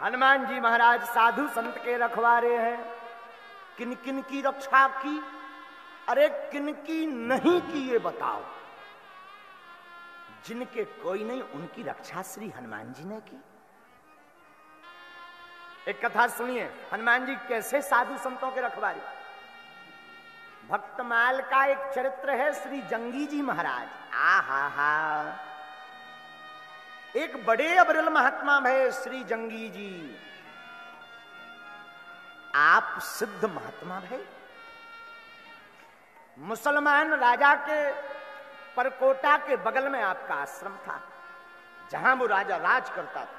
हनुमान जी महाराज साधु संत के रखवारे हैं। किन किन की रक्षा की, अरे किन की नहीं की ये बताओ। जिनके कोई नहीं उनकी रक्षा श्री हनुमान जी ने की। एक कथा सुनिए, हनुमान जी कैसे साधु संतों के रखवारे। भक्तमाल का एक चरित्र है श्री जंगी जी महाराज। आहा हा, एक बड़े अबरल महात्मा भय श्री जंगी जी। आप सिद्ध महात्मा भय। मुसलमान राजा के परकोटा के बगल में आपका आश्रम था, जहां वो राजा राज करता था।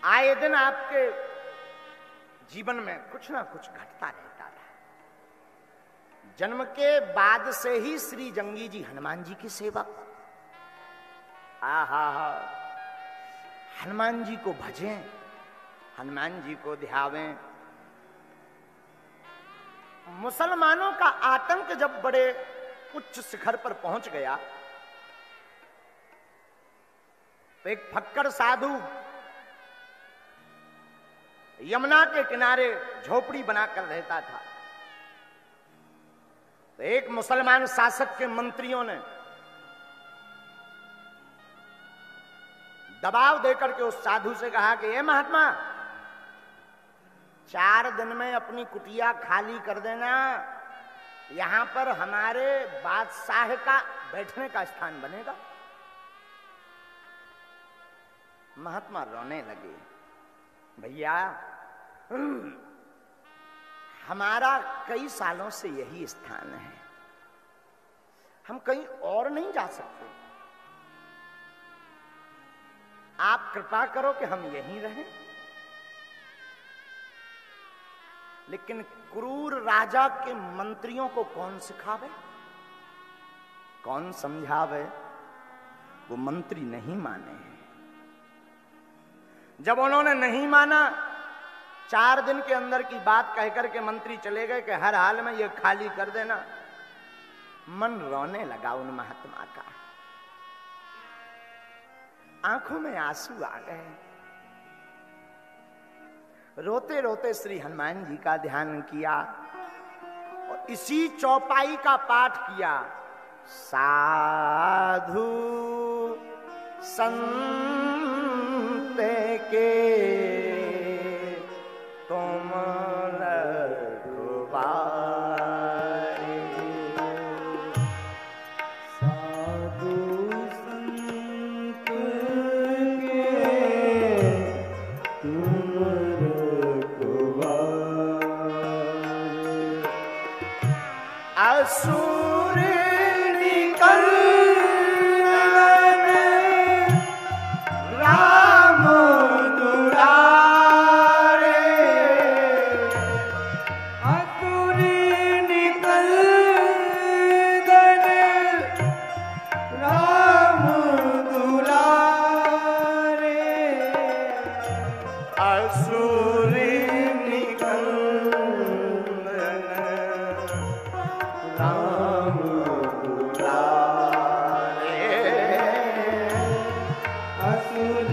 आए दिन आपके जीवन में कुछ ना कुछ घटता रहता था। जन्म के बाद से ही श्री जंगी जी हनुमान जी की सेवा। आहा, हनुमान जी को भजें, हनुमान जी को ध्यावें। मुसलमानों का आतंक जब बड़े उच्च शिखर पर पहुंच गया तो एक फक्कड़ साधु यमुना के किनारे झोपड़ी बनाकर रहता था। तो एक मुसलमान शासक के मंत्रियों ने दबाव देकर के उस साधु से कहा कि ये महात्मा, 4 दिन में अपनी कुटिया खाली कर देना, यहां पर हमारे बादशाह का बैठने का स्थान बनेगा। महात्मा रोने लगे, भैया हमारा कई सालों से यही स्थान है, हम कहीं और नहीं जा सकते। आप कृपा करो कि हम यहीं रहें। लेकिन क्रूर राजा के मंत्रियों को कौन सिखावे, कौन समझावे। वो मंत्री नहीं माने हैं। जब उन्होंने नहीं माना, 4 दिन के अंदर की बात कहकर के मंत्री चले गए कि हर हाल में ये खाली कर देना। मन रोने लगा उन महात्मा का, आंखों में आंसू आ गए। रोते रोते श्री हनुमान जी का ध्यान किया और इसी चौपाई का पाठ किया। साधु संत के तुम रखवारे, साधु संत के तुम रखवारे, असुर निकल राम दुलारे, असुर निकल राम दुलारे, असुर निकल राम दुलारे, असुर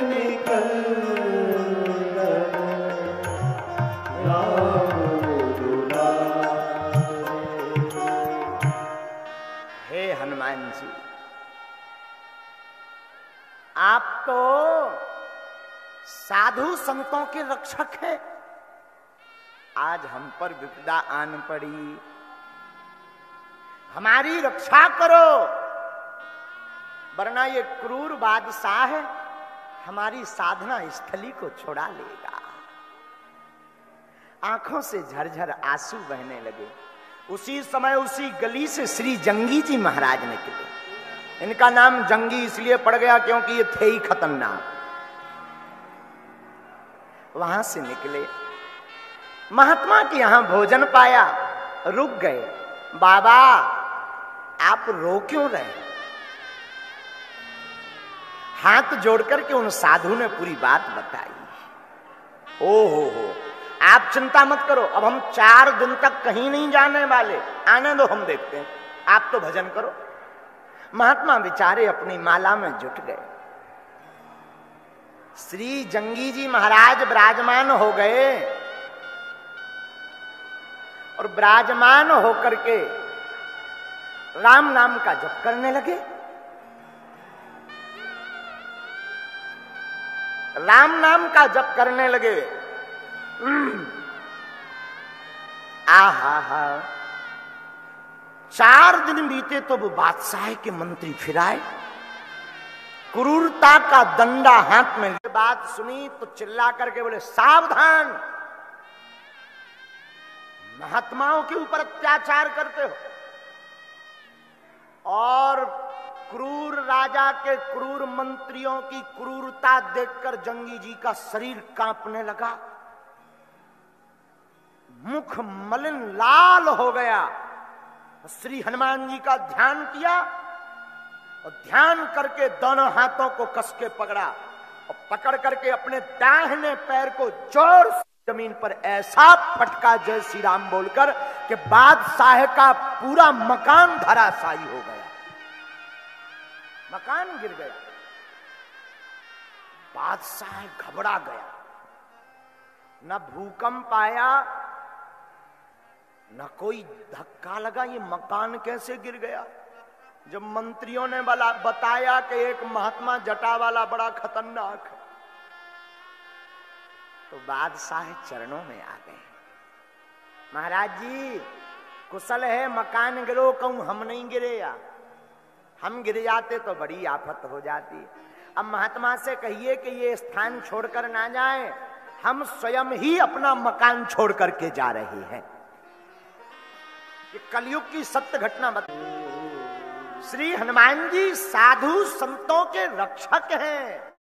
निकल राम दुलारे। हे हनुमान जी, आप तो साधु संतों के रक्षक हैं। आज हम पर विपदा आन पड़ी, हमारी रक्षा करो, वरना ये क्रूर बादशाह हमारी साधना स्थली को छुड़ा लेगा। आंखों से झरझर आंसू बहने लगे। उसी समय उसी गली से श्री जंगी जी महाराज निकले। इनका नाम जंगी इसलिए पड़ गया क्योंकि ये थे ही खतरनाक। वहां से निकले, महात्मा के यहां भोजन पाया, रुक गए। बाबा आप रो क्यों रहे? हाथ जोड़कर के उन साधु ने पूरी बात बताई। ओ हो, आप चिंता मत करो, अब हम 4 दिन तक कहीं नहीं जाने वाले, आने दो, हम देखते हैं, आप तो भजन करो। महात्मा बेचारे अपनी माला में जुट गए। श्री जंगी जी महाराज विराजमान हो गए और विराजमान होकर के राम नाम का जप करने लगे। राम नाम का जप करने लगे। आहा हा 4 दिन बीते तो वो बादशाह के मंत्री फिर आए। क्रूरता का दंडा हाथ में ले बात सुनी तो चिल्ला करके बोले, सावधान, महात्माओं के ऊपर अत्याचार करते हो। और क्रूर राजा के क्रूर मंत्रियों की क्रूरता देखकर जंगी जी का शरीर कांपने लगा, मुख मलिन लाल हो गया। श्री हनुमान जी का ध्यान किया और ध्यान करके दोनों हाथों को कस के पकड़ा और पकड़ करके अपने दाहिने पैर को जोर से जमीन पर ऐसा फटका जय श्री राम बोलकर कि बादशाह का पूरा मकान धराशायी हो गया, मकान गिर गया। बादशाह घबरा गया, न भूकंप आया न कोई धक्का लगा, ये मकान कैसे गिर गया। जब मंत्रियों ने बताया कि एक महात्मा जटा वाला बड़ा खतरनाक है, तो बादशाह चरणों में आ गए। महाराज जी कुशल है, मकान गिरो, कहूं हम नहीं गिरे या हम गिर जाते तो बड़ी आफत हो जाती। अब महात्मा से कहिए कि ये स्थान छोड़कर ना जाए, हम स्वयं ही अपना मकान छोड़ करके जा रहे हैं। ये कलयुग की सत्य घटना बता। श्री हनुमान जी साधु संतों के रक्षक हैं।